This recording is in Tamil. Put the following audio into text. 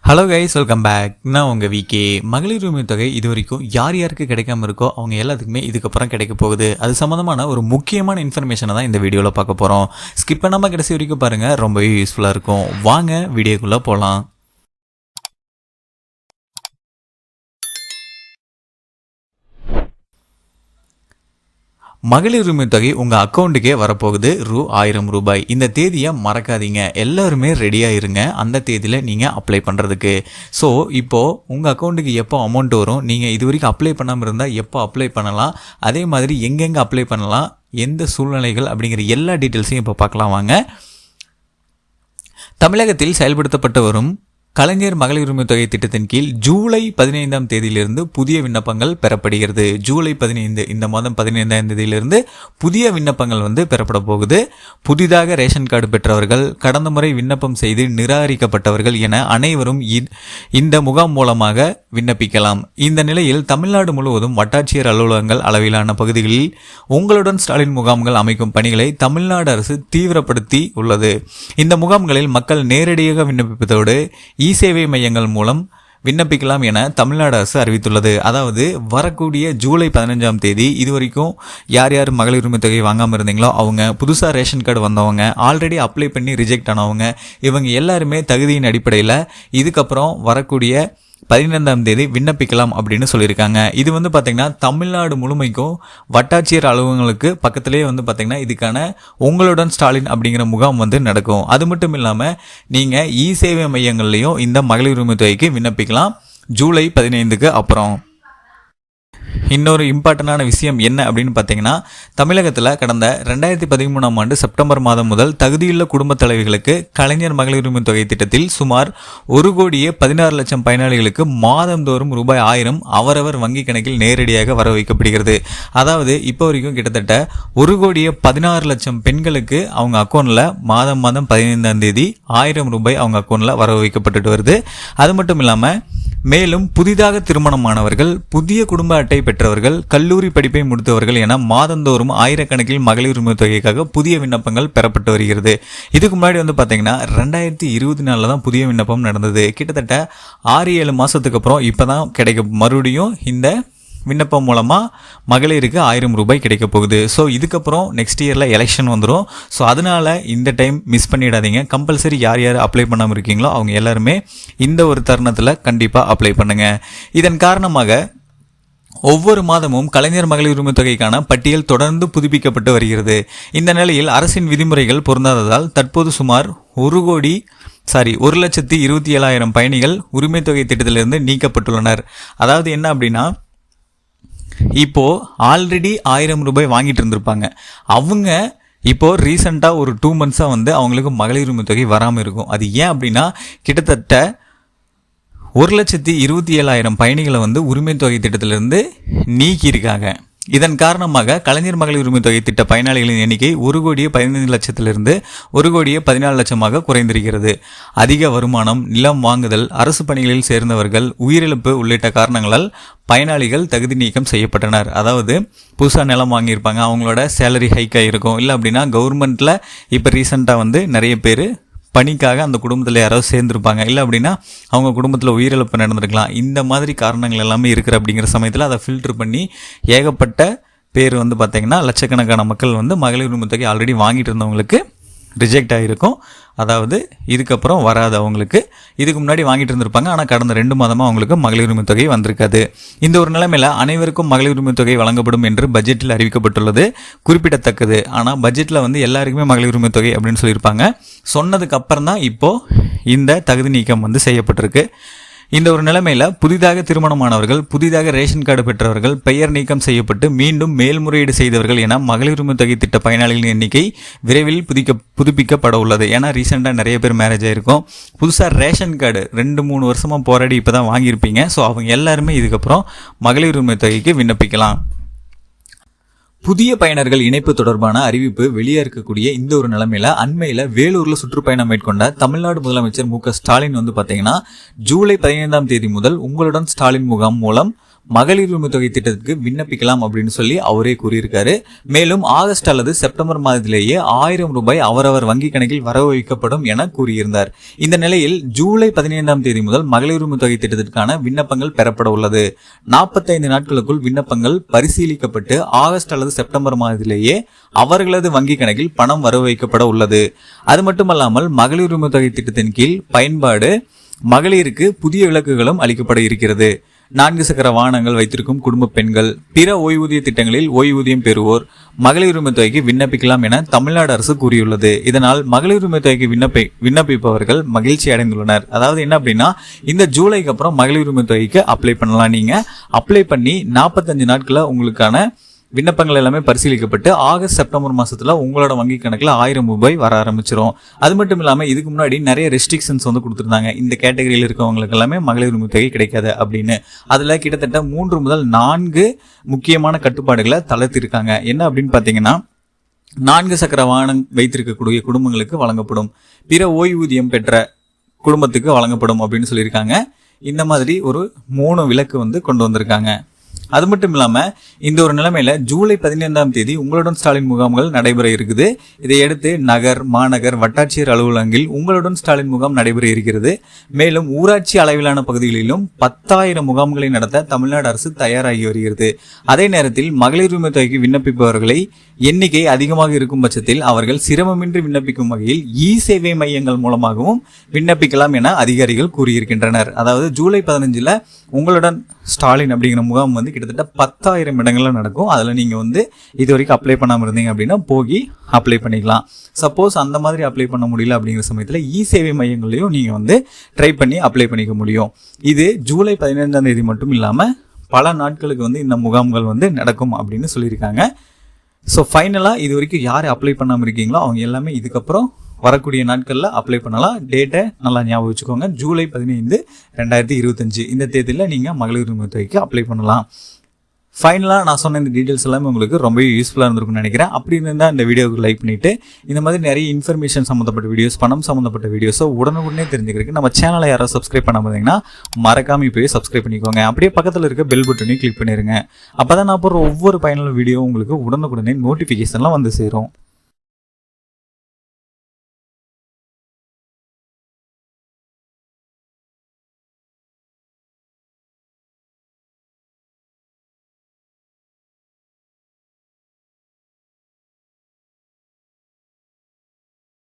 Hello guys, welcome back. நான் உங்கள் விகே. மகளிர் உரிமை தொகை இது வரைக்கும் யார் யாருக்கு கிடைக்காம இருக்கோ அவங்க எல்லாத்துக்குமே இதுக்கப்புறம் கிடைக்க போகுது. அது சம்மந்தமான ஒரு முக்கியமான இன்ஃபர்மேஷனை தான் இந்த வீடியோவில் பார்க்க போகிறோம். ஸ்கிப் பண்ணாமல் கடைசி வரைக்கும் பாருங்கள், ரொம்பவே யூஸ்ஃபுல்லாக இருக்கும். வாங்க வீடியோக்குள்ளே போகலாம். மகளிர் உரிமை தொகை உங்கள் அக்கௌண்ட்டுக்கே வரப்போகுது. 1000 ரூபாய். இந்த தேதியை மறக்காதீங்க. எல்லாருமே ரெடியாக இருங்க அந்த தேதியில் நீங்கள் அப்ளை பண்ணுறதுக்கு. ஸோ இப்போது உங்கள் அக்கௌண்ட்டுக்கு எப்போ அமௌண்ட் வரும், நீங்கள் இது வரைக்கும் அப்ளை பண்ணாமல் இருந்தால் எப்போ அப்ளை பண்ணலாம், அதே மாதிரி எங்கெங்கே அப்ளை பண்ணலாம், எந்த சூழ்நிலைகள் அப்படிங்கிற எல்லா டீட்டெயில்ஸையும் இப்போ பார்க்கலாம் வாங்க. தமிழகத்தில் செயல்படுத்தப்பட்டு வரும் கலைஞர் மகளிர் உரிமை தொகை திட்டத்தின் கீழ் ஜூலை 15ஆம் தேதியிலிருந்து புதிய விண்ணப்பங்கள் பெறப்படுகிறது. ஜூலை 15 இந்த மாதம் 15ஆம் தேதியிலிருந்து புதிய விண்ணப்பங்கள் பெறப்பட போகுது. புதிதாக ரேஷன் கார்டு பெற்றவர்கள், கடந்த முறை விண்ணப்பம் செய்து நிராகரிக்கப்பட்டவர்கள் என அனைவரும் இந்த முகாம் மூலமாக விண்ணப்பிக்கலாம். இந்த நிலையில் தமிழ்நாடு முழுவதும் வட்டாட்சியர் அலுவலகங்கள் அளவிலான பகுதிகளில் உங்களுடன் ஸ்டாலின் முகாம்கள் அமைக்கும் பணிகளை தமிழ்நாடு அரசு தீவிரப்படுத்தி உள்ளது. இந்த முகாம்களில் மக்கள் நேரடியாக விண்ணப்பிப்பதோடு சேவை மையங்கள் மூலம் விண்ணப்பிக்கலாம் என தமிழ்நாடு அரசு அறிவித்துள்ளது. அதாவது வரக்கூடிய ஜூலை 15ஆம் தேதி இதுவரைக்கும் யார் யார் மகளிர் உரிமை தொகை வாங்காமல் இருந்தீங்களோ அவங்க, புதுசாக ரேஷன் கார்டு வந்தவங்க, ஆல்ரெடி அப்ளை பண்ணி ரிஜெக்ட் ஆனவங்க, இவங்க எல்லாருமே தகுதியின் அடிப்படையில் இதுக்கப்புறம் வரக்கூடிய 15ஆம் தேதி விண்ணப்பிக்கலாம் அப்படின்னு சொல்லியிருக்காங்க. இது பார்த்திங்கன்னா தமிழ்நாடு முழுமைக்கும் வட்டாட்சியர் அலுவலகங்களுக்கு பக்கத்திலே பார்த்திங்கன்னா இதுக்கான உங்களுடன் ஸ்டாலின் அப்படிங்கிற முகாம் நடக்கும். அது மட்டும் இல்லாமல் நீங்கள் சேவை மையங்கள்லையும் இந்த மகளிர் உரிமை தொகைக்கு விண்ணப்பிக்கலாம் ஜூலை 15க்கு அப்புறம். இன்னொரு இம்பார்ட்டண்டான விஷயம் என்ன அப்படின்னு பார்த்தீங்கன்னா, தமிழகத்தில் கடந்த 2013ஆம் ஆண்டு செப்டம்பர் மாதம் முதல் தகுதியுள்ள குடும்பத் தலைவிகளுக்கு கலைஞர் மகளிர் உரிமை தொகை திட்டத்தில் சுமார் 1,16,00,000 பயனாளிகளுக்கு மாதந்தோறும் ரூபாய் 1000 அவரவர் வங்கி கணக்கில் நேரடியாக வர வைக்கப்படுகிறது. அதாவது இப்போ வரைக்கும் கிட்டத்தட்ட 1,16,00,000 பெண்களுக்கு அவங்க அக்கௌண்ட்டில் மாதம் 15ஆம் தேதி 1000 ரூபாய் அவங்க அக்கௌண்ட்டில் வர வைக்கப்பட்டு வருது. அது மட்டும் இல்லாமல் மேலும் புதிதாக திருமணமானவர்கள், புதிய குடும்ப அட்டை பெற்றவர்கள், கல்லூரி படிப்பை முடித்தவர்கள் என மாதந்தோறும் ஆயிரக்கணக்கில் மகளிர் உரிமை தொகைக்காக புதிய விண்ணப்பங்கள் பெறப்பட்டு வருகிறது. இதுக்கு முன்னாடி பார்த்தீங்கன்னா 2024 தான் புதிய விண்ணப்பம் நடந்தது. கிட்டத்தட்ட 6-7 மாதத்துக்கு அப்புறம் இப்போ தான் கிடைக்க மறுபடியும் இந்த விண்ணப்பம் மூலமாக மகளிருக்கு 1000 ரூபாய் கிடைக்க போகுது. ஸோ இதுக்கப்புறம் நெக்ஸ்ட் இயரில் எலெக்ஷன் வந்துடும். ஸோ அதனால் இந்த டைம் மிஸ் பண்ணிடாதீங்க. கம்பல்சரி யார் யார் அப்ளை பண்ணாமல் இருக்கீங்களோ அவங்க எல்லாருமே இந்த ஒரு தருணத்தில் கண்டிப்பாக அப்ளை பண்ணுங்கள். இதன் காரணமாக ஒவ்வொரு மாதமும் கலைஞர் மகளிர் உரிமை தொகைக்கான பட்டியல் தொடர்ந்து புதுப்பிக்கப்பட்டு வருகிறது. இந்த நிலையில் அரசின் விதிமுறைகள் பொருந்தாததால் தற்போது சுமார் 1,27,000 பயணிகள் உரிமை தொகை திட்டத்திலிருந்து நீக்கப்பட்டுள்ளனர். அதாவது என்ன அப்படின்னா, இப்போ ஆல்ரெடி 1000 ரூபாய் வாங்கிட்டு இருந்திருப்பாங்க. அவங்க இப்போ ரீசெண்டாக ஒரு 2 மந்த்ஸாக அவங்களுக்கு மகளிர் உரிமை தொகை வராமல் இருக்கும். அது ஏன் அப்படின்னா, கிட்டத்தட்ட 1,27,000 பயணிகளை உரிமை தொகை திட்டத்திலிருந்து நீக்கியிருக்காங்க. இதன் காரணமாக கலைஞர் மகளிர் உரிமை தொகை திட்ட பயனாளிகளின் எண்ணிக்கை 1,15,00,000 1,14,00,000 குறைந்திருக்கிறது. அதிக வருமானம், நிலம் வாங்குதல், அரசு பணிகளில் சேர்ந்தவர்கள், உயிரிழப்பு உள்ளிட்ட காரணங்களால் பயனாளிகள் தகுதி நீக்கம் செய்யப்பட்டனர். அதாவது புதுசாக நிலம் வாங்கியிருப்பாங்க, அவங்களோட சேலரி ஹைக் ஆகிருக்கும், இல்லை அப்படின்னா கவர்மெண்ட்டில் இப்போ ரீசெண்டாக நிறைய பேர் பணிக்காக அந்த குடும்பத்தில் யாராவது சேர்ந்துருப்பாங்க, இல்லை அப்படின்னா அவங்க குடும்பத்தில் உயிரிழப்பு நடந்திருக்கலாம். இந்த மாதிரி காரணங்கள் எல்லாமே இருக்கிற அப்படிங்கிற சமயத்தில் அதை ஃபில்டர் பண்ணி ஏகப்பட்ட பேர் பார்த்திங்கன்னா லட்சக்கணக்கான மக்கள் மகளிர் உரிமை தொகை ஆல்ரெடி வாங்கிட்டு இருந்தவங்களுக்கு ரிஜெக்ட் ஆகிருக்கும். அதாவது இதுக்கப்புறம் வராது. அவங்களுக்கு இதுக்கு முன்னாடி வாங்கிட்டு இருந்திருப்பாங்க, ஆனால் கடந்த 2 மாதமாக அவங்களுக்கு மகளிர் உரிமை தொகை வந்திருக்காது. இந்த ஒரு நிலைமையில் அனைவருக்கும் மகளிர் உரிமை தொகை வழங்கப்படும் என்று பட்ஜெட்டில் அறிவிக்கப்பட்டுள்ளது குறிப்பிடத்தக்கது. ஆனால் பட்ஜெட்டில் எல்லாருக்குமே மகளிர் உரிமை தொகை அப்படின்னு சொல்லியிருப்பாங்க. சொன்னதுக்கு அப்புறம் தான் இப்போது இந்த தகுதி நீக்கம் செய்யப்பட்டிருக்கு. இந்த ஒரு நிலைமையில் புதிதாக திருமணமானவர்கள், புதிதாக ரேஷன் கார்டு பெற்றவர்கள், பெயர் நீக்கம் செய்யப்பட்டு மீண்டும் மேல்முறையீடு செய்தவர்கள் என மகளிர் உரிமை தொகை திட்ட பயனாளிகளின் எண்ணிக்கை விரைவில் புதுப்பிக்கப்பட உள்ளது. ஏன்னா ரீசெண்டாக நிறைய பேர் மேரேஜ் ஆகிருக்கும். புதுசாக ரேஷன் கார்டு 2-3 வருஷமாக போராடி இப்போ தான் வாங்கியிருப்பீங்க. ஸோ அவங்க எல்லாருமே இதுக்கப்புறம் மகளிர் உரிமை தொகைக்கு விண்ணப்பிக்கலாம். புதிய பயனர்கள் இணைப்பு தொடர்பான அறிவிப்பு வெளியே இருக்கக்கூடிய இந்த ஒரு நிலைமையில அண்மையில வேலூர்ல சுற்றுப்பயணம் மேற்கொண்ட தமிழ்நாடு முதலமைச்சர் மு.க. ஸ்டாலின் பார்த்தீங்கன்னா ஜூலை 15ஆம் தேதி முதல் உங்களுடன் ஸ்டாலின் முகாம் மூலம் மகளிர் உரிமை தொகை திட்டத்துக்கு விண்ணப்பிக்கலாம் அப்படின்னு சொல்லி அவரே கூறியிருக்காரு. மேலும் ஆகஸ்ட் அல்லது செப்டம்பர் மாதத்திலேயே 1000 ரூபாய் அவரவர் வங்கி கணக்கில் வரவு வைக்கப்படும் என கூறியிருந்தார். இந்த நிலையில் ஜூலை 15ஆம் தேதி முதல் மகளிர் உரிமை தொகை திட்டத்திற்கான விண்ணப்பங்கள் பெறப்பட உள்ளது. 45 நாட்களுக்குள் விண்ணப்பங்கள் பரிசீலிக்கப்பட்டு ஆகஸ்ட் அல்லது செப்டம்பர் மாதத்திலேயே அவர்களது வங்கி கணக்கில் பணம் வரவு வைக்கப்பட உள்ளது. அது மட்டுமல்லாமல் மகளிர் உரிமை தொகை திட்டத்தின் கீழ் பயன்பாடு மகளிருக்கு புதிய விலக்குகளும் அளிக்கப்பட இருக்கிறது. 4 சக்கர வாகனங்கள் வைத்திருக்கும் குடும்ப பெண்கள், பிற ஓய்வூதிய திட்டங்களில் ஓய்வூதியம் பெறுவோர் மகளிர் உரிமை தொகைக்கு விண்ணப்பிக்கலாம் என தமிழ்நாடு அரசு கூறியுள்ளது. இதனால் மகளிர் உரிமை தொகைக்கு விண்ணப்பிப்பவர்கள் மகிழ்ச்சி அடைந்துள்ளனர். அதாவது என்ன அப்படின்னா, இந்த ஜூலைக்கு அப்புறம் மகளிர் உரிமை தொகைக்கு அப்ளை பண்ணலாம். நீங்க அப்ளை பண்ணி 45 நாட்கள உங்களுக்கான விண்ணப்பங்கள் எல்லாமே பரிசீலிக்கப்பட்டு ஆகஸ்ட் செப்டம்பர் மாசத்துல உங்களோட வங்கி கணக்குல 1000 ரூபாய் வர ஆரம்பிச்சிரும். அது மட்டும் இல்லாம இதுக்கு முன்னாடி நிறைய ரெஸ்ட்ரிக்ஷன்ஸ் வந்து கொடுத்திருந்தாங்க. இந்த கேட்டகரியில் இருக்கவங்களுக்கு எல்லாமே மகளிர் உரிமை தொகை கிடைக்காது அப்படின்னு. அதுல கிட்டத்தட்ட 3 முதல் 4 முக்கியமான கட்டுப்பாடுகளை தளர்த்திருக்காங்க. என்ன அப்படின்னு பாத்தீங்கன்னா, 4 சக்கர வாகனம் வைத்திருக்கக்கூடிய குடும்பங்களுக்கு வழங்கப்படும், பிற ஓய்வூதியம் பெற்ற குடும்பத்துக்கு வழங்கப்படும் அப்படின்னு சொல்லியிருக்காங்க. இந்த மாதிரி ஒரு 3 விலக்கு வந்து கொண்டு வந்திருக்காங்க. அது மட்டும் இல்லாம இந்த ஒரு நிலைமையில ஜூலை 15ஆம் தேதி உங்களுடன் ஸ்டாலின் முகாம்கள் நடைபெற இருக்குது. இதையடுத்து நகர், மாநகர், வட்டாட்சியர் அலுவலகங்களில் உங்களுடன் ஸ்டாலின் முகாம் நடைபெற இருக்கிறது. மேலும் ஊராட்சி அளவிலான பகுதிகளிலும் 10,000 முகாம்களை நடத்த தமிழ்நாடு அரசு தயாராகி வருகிறது. அதே நேரத்தில் மகளிர் உரிமை தொகைக்கு விண்ணப்பிப்பவர்களை எண்ணிக்கை அதிகமாக இருக்கும் பட்சத்தில் அவர்கள் சிரமமின்றி விண்ணப்பிக்கும் வகையில் சேவை மையங்கள் மூலமாகவும் விண்ணப்பிக்கலாம் என அதிகாரிகள் கூறியிருக்கின்றனர். அதாவது ஜூலை 15 உங்களுடன் ஸ்டாலின் அப்படிங்கிற முகாம் வந்து கிட்டத்தட்ட 10,000 இடங்கள்ல நடக்கும். அதுல நீங்க வந்து இது வரைக்கும் அப்ளை பண்ணாம இருந்தீங்க அப்படின்னா போகி அப்ளை பண்ணிக்கலாம். சப்போஸ் அந்த மாதிரி அப்ளை பண்ண முடியல அப்படிங்கிற சமயத்துல சேவை மையங்களையும் நீங்க வந்து ட்ரை பண்ணி அப்ளை பண்ணிக்க முடியும். இது ஜூலை 15ஆம் தேதி மட்டும் இல்லாம பல நாட்களுக்கு வந்து இந்த முகாம்கள் வந்து நடக்கும் அப்படின்னு சொல்லியிருக்காங்க. ஸோ ஃபைனலாக இது வரைக்கும் யார் அப்ளை பண்ணாமல் இருக்கீங்களோ அவங்க எல்லாமே இதுக்கப்புறம் வரக்கூடிய நாட்களில் அப்ளை பண்ணலாம். டேட்டை நல்லா ஞாபகம் வச்சுக்கோங்க. ஜூலை 15, 2025 இந்த தேதியில் நீங்கள் மகளிர் உரிமை தொகைக்கு அப்ளை பண்ணலாம். ஃபைனலாக நான் சொன்ன இந்த டீட்டெயில்ஸ் எல்லாமே உங்களுக்கு ரொம்ப யூஸ்ஃபுல்லாக இருந்திருக்கும்னு நினைக்கிறேன். அப்படி இருந்தால் இந்த வீடியோவுக்கு லைக் பண்ணிவிட்டு இந்த மாதிரி நிறைய இன்ஃபர்மேஷன் சம்மந்தப்பட்ட வீடியோஸ், பணம் சம்மந்தப்பட்ட வீடியோஸோ உடனுக்குடனே தெரிஞ்சுக்கிறதுக்கு நம்ம சேனலை யாராவது சப்ஸ்கிரைப் பண்ணாமல் இருந்தீங்கன்னா மறக்காமல் இப்போயே சப்ஸ்கிரைப் பண்ணிக்கோங்க. அப்படியே பக்கத்தில் இருக்க பெல் பட்டனையும் கிளிக் பண்ணிடுங்க. அப்போ தான் நான் போடுற ஒவ்வொரு பயனுள்ள வீடியோ உங்களுக்கு உடனுக்குடனே நோட்டிஃபிகேஷன்லாம் வந்து சேரும்.